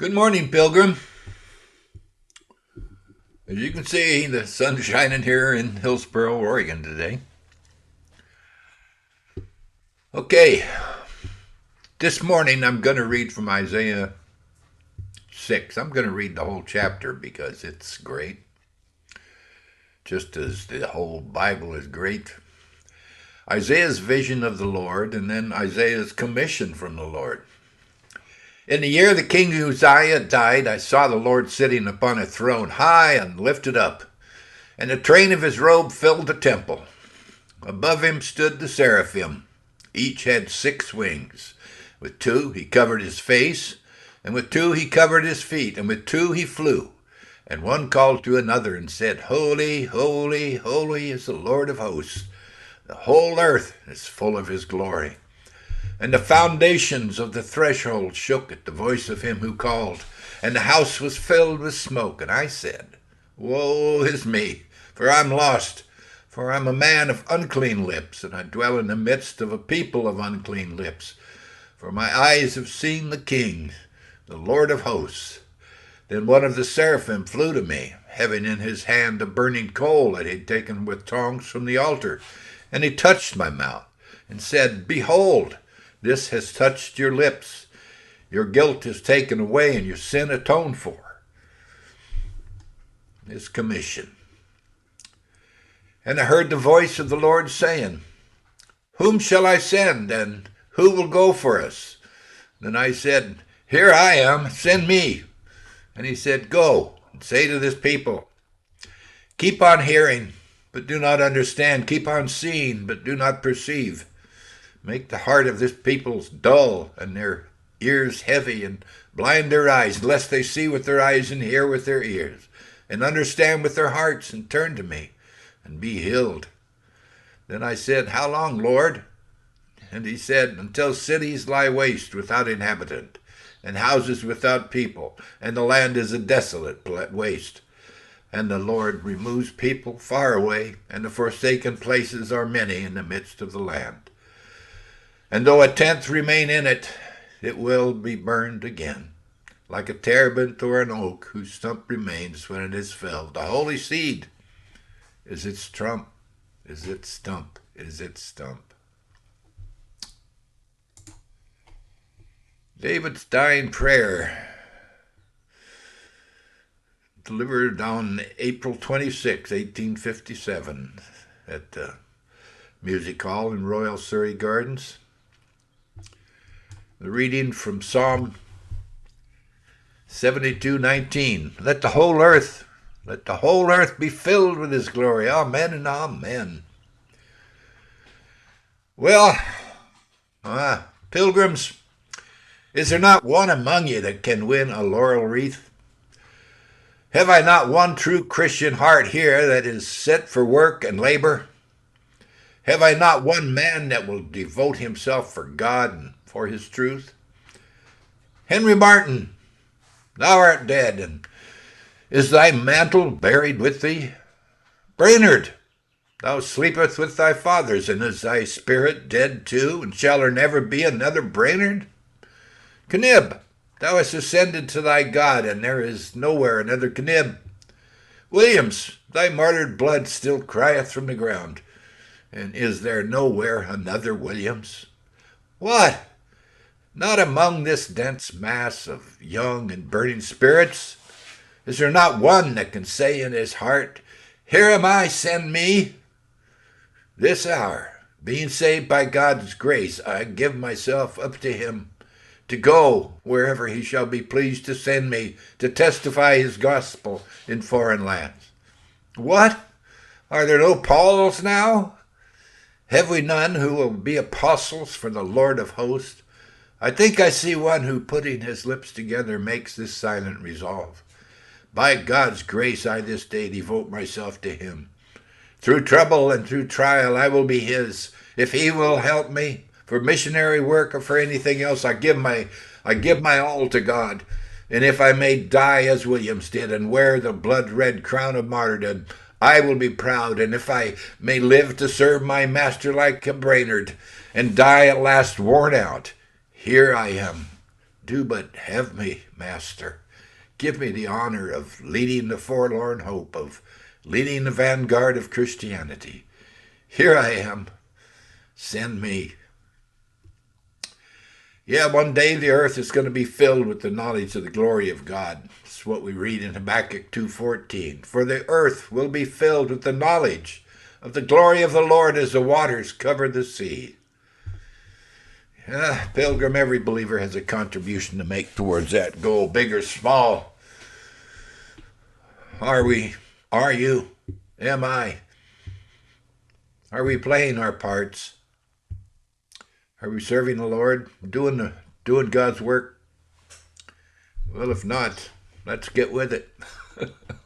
Good morning, Pilgrim. As you can see, the sun's shining here in Hillsboro, Oregon today. Okay, this morning I'm going to read from Isaiah 6. I'm going to read the whole chapter because it's great, just as the whole Bible is great. Isaiah's vision of the Lord, and then Isaiah's commission from the Lord. In the year the king Uzziah died, I saw the Lord sitting upon a throne high and lifted up, and the train of his robe filled the temple. Above him stood the seraphim. Each had 6 wings. With 2 he covered his face, and with 2 he covered his feet, and with 2 he flew. And one called to another and said, Holy, holy, holy is the Lord of hosts. The whole earth is full of his glory. And the foundations of the threshold shook at the voice of him who called, and the house was filled with smoke. And I said, Woe is me, for I'm lost, for I'm a man of unclean lips, and I dwell in the midst of a people of unclean lips. For my eyes have seen the King, the Lord of hosts. Then one of the seraphim flew to me, having in his hand a burning coal that he had taken with tongs from the altar. And he touched my mouth, and said, Behold, this has touched your lips. Your guilt is taken away, and your sin atoned for. His commission. And I heard the voice of the Lord saying, Whom shall I send, and who will go for us? Then I said, Here I am, send me. And he said, Go, and say to this people, Keep on hearing, but do not understand. Keep on seeing, but do not perceive. Make the heart of this people dull, and their ears heavy, and blind their eyes, lest they see with their eyes and hear with their ears, and understand with their hearts, and turn to me, and be healed. Then I said, How long, Lord? And he said, Until cities lie waste without inhabitant, and houses without people, and the land is a desolate waste. And the Lord removes people far away, and the forsaken places are many in the midst of the land. And though a tenth remain in it, it will be burned again, like a terebinth or an oak whose stump remains when it is felled. The holy seed is its trump, is its stump, is its stump. David's dying prayer, delivered on April 26, 1857, at the Music Hall in Royal Surrey Gardens. The reading from Psalm 72:19. Let the whole earth be filled with his glory. Amen and amen. Well, pilgrims, is there not one among you that can win a laurel wreath? Have I not one true Christian heart here that is set for work and labor? Have I not one man that will devote himself for God and for his truth? Henry Martin, thou art dead, and is thy mantle buried with thee? Brainerd, thou sleepest with thy fathers, and is thy spirit dead too, and shall there never be another Brainerd? Cnibb, thou hast ascended to thy God, and there is nowhere another Cnibb. Williams, thy martyred blood still crieth from the ground, and is there nowhere another Williams? What? Not among this dense mass of young and burning spirits? Is there not one that can say in his heart, Here am I, send me? This hour, being saved by God's grace, I give myself up to him, to go wherever he shall be pleased to send me, to testify his gospel in foreign lands. What? Are there no Pauls now? Have we none who will be apostles for the Lord of hosts? I think I see one who, putting his lips together, makes this silent resolve. By God's grace I this day devote myself to him. Through trouble and through trial I will be his. If he will help me for missionary work or for anything else, I give my all to God. And if I may die as Williams did and wear the blood-red crown of martyrdom, I will be proud. And if I may live to serve my master like a Brainerd and die at last worn out, here I am, do but have me, Master. Give me the honor of leading the forlorn hope, of leading the vanguard of Christianity. Here I am. Send me. Yeah, one day the earth is going to be filled with the knowledge of the glory of God. That's what we read in Habakkuk 2:14. For the earth will be filled with the knowledge of the glory of the Lord as the waters cover the sea. Yeah, Pilgrim, every believer has a contribution to make towards that goal, big or small. Are we? Are you? Am I? Are we playing our parts? Are we serving the Lord? Doing God's work? Well, if not, let's get with it.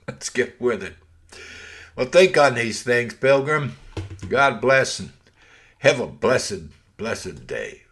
Let's get with it. Well, think on these things, Pilgrim. God bless and have a blessed, blessed day.